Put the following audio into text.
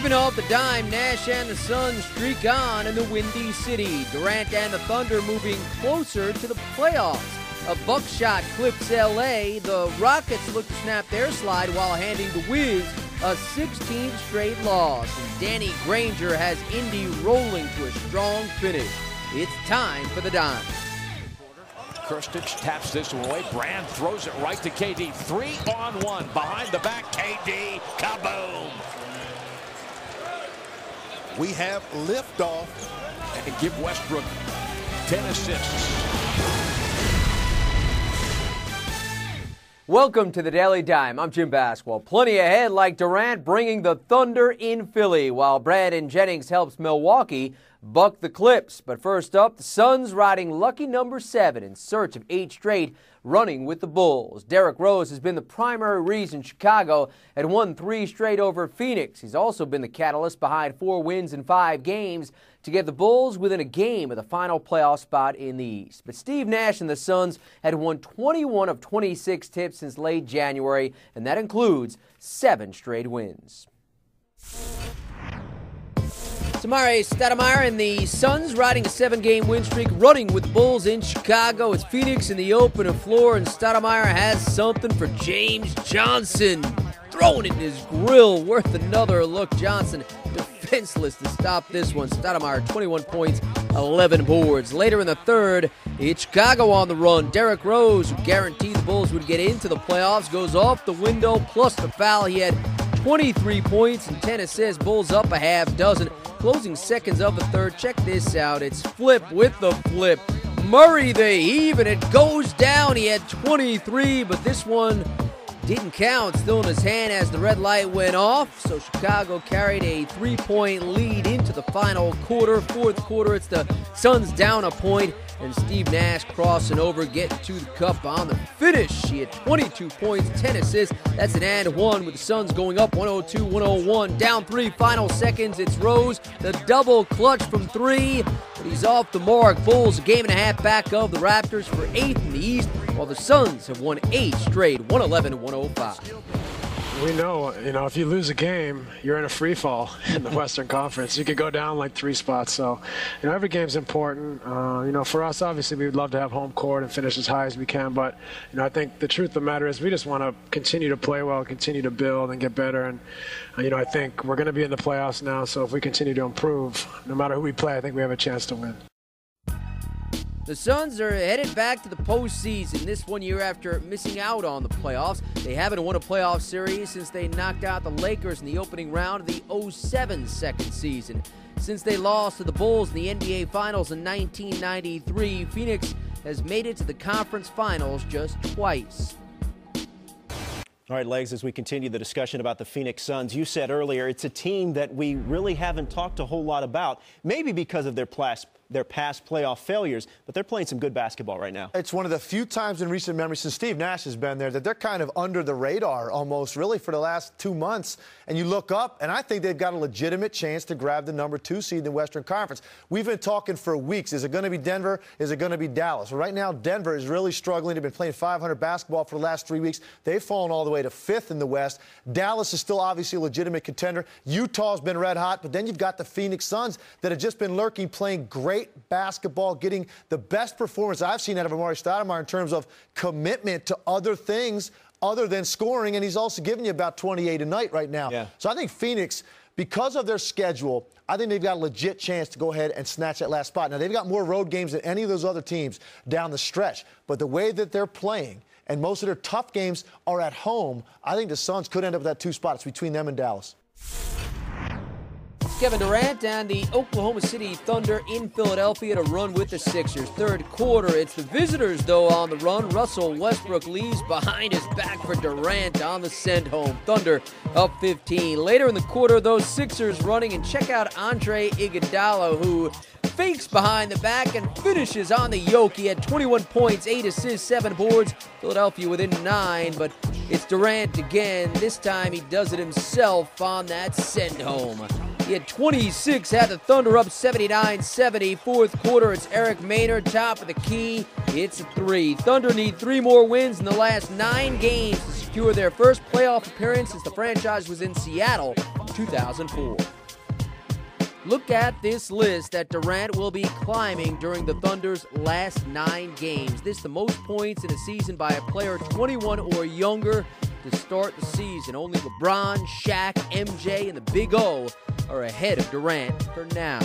Tipping off the dime, Nash and the Suns streak on in the Windy City. Durant and the Thunder moving closer to the playoffs. A buckshot clips L.A. The Rockets look to snap their slide while handing the Wiz a 16th straight loss. And Danny Granger has Indy rolling to a strong finish. It's time for the dime. Krstić taps this one away. Brand throws it right to KD. 3-on-1 behind the back. KD, kaboom! We have liftoff. And give Westbrook 10 assists. Welcome to the Daily Dime. I'm Jim Basquel. Plenty ahead, like Durant bringing the Thunder in Philly, while Brandon Jennings helps Milwaukee buck the Clips. But first up, the Suns riding lucky number 7 in search of 8 straight, running with the Bulls. Derrick Rose has been the primary reason Chicago had won 3 straight over Phoenix. He's also been the catalyst behind 4 wins in 5 games to get the Bulls within a game of the final playoff spot in the East. But Steve Nash and the Suns had won 21 of 26 tips since late January, and that includes 7 straight wins. Amar'e Stoudemire and the Suns riding a 7-game win streak, running with the Bulls in Chicago. It's Phoenix in the opening floor, and Stoudemire has something for James Johnson. Throwing it in his grill, worth another look. Johnson defenseless to stop this one. Stoudemire, 21 points, 11 boards. Later in the third, it's Chicago on the run. Derrick Rose, who guaranteed the Bulls would get into the playoffs, goes off the window, plus the foul. He had 23 points and 10 assists. Bulls up a half dozen. Closing seconds of the third. Check this out. It's Flip with the flip. Murray, they heave, and it goes down. He had 23, but this one didn't count. Still in his hand as the red light went off. So Chicago carried a 3-point lead into the final quarter. Fourth quarter, it's the Suns down a point. And Steve Nash crossing over, getting to the cup on the finish. He had 22 points, 10 assists. That's an and one with the Suns going up 102-101. Down 3 final seconds. It's Rose, the double clutch from 3. But he's off the mark. Bulls a game and a half back of the Raptors for 8th in the East, while the Suns have won 8 straight, 111-105. We know, if you lose a game, you're in a free fall in the Western Conference. You could go down like 3 spots. So, every game's important. For us, obviously, we would love to have home court and finish as high as we can. But, I think the truth of the matter is we just want to continue to play well, continue to build and get better. And, I think we're going to be in the playoffs now. So if we continue to improve, no matter who we play, I think we have a chance to win. The Suns are headed back to the postseason this one year after missing out on the playoffs. They haven't won a playoff series since they knocked out the Lakers in the opening round of the 2007 second season. Since they lost to the Bulls in the NBA Finals in 1993, Phoenix has made it to the conference finals just twice. All right, Legs, as we continue the discussion about the Phoenix Suns, you said earlier it's a team that we really haven't talked a whole lot about, maybe because of their past playoff failures, but they're playing some good basketball right now. It's one of the few times in recent memory since Steve Nash has been there that they're kind of under the radar almost really for the last 2 months. And you look up, and I think they've got a legitimate chance to grab the number 2 seed in the Western Conference. We've been talking for weeks. Is it going to be Denver? Is it going to be Dallas? Well, right now, Denver is really struggling. They've been playing 500 basketball for the last 3 weeks. They've fallen all the way to 5th in the West. Dallas is still obviously a legitimate contender. Utah's been red hot, but then you've got the Phoenix Suns that have just been lurking, playing great basketball, getting the best performance I've seen out of Amar'e Stoudemire in terms of commitment to other things other than scoring, and he's also giving you about 28 a night right now. Yeah. So I think Phoenix, because of their schedule, I think they've got a legit chance to go ahead and snatch that last spot. Now, they've got more road games than any of those other teams down the stretch, but the way that they're playing, and most of their tough games are at home, I think the Suns could end up with that 2 spots between them and Dallas. Kevin Durant and the Oklahoma City Thunder in Philadelphia to run with the Sixers. Third quarter, it's the visitors, though, on the run. Russell Westbrook leaves behind his back for Durant on the send home. Thunder up 15. Later in the quarter, those Sixers running, and check out Andre Iguodala, who fakes behind the back and finishes on the yoke. He had 21 points, 8 assists, 7 boards. Philadelphia within 9, but it's Durant again. This time he does it himself on that send home. He had 26, had the Thunder up 79-70. Fourth quarter, it's Eric Maynard, top of the key. It's a 3. Thunder need 3 more wins in the last 9 games to secure their first playoff appearance since the franchise was in Seattle in 2004. Look at this list that Durant will be climbing during the Thunder's last 9 games. This is the most points in a season by a player 21 or younger to start the season. Only LeBron, Shaq, MJ, and the Big O are ahead of Durant for now.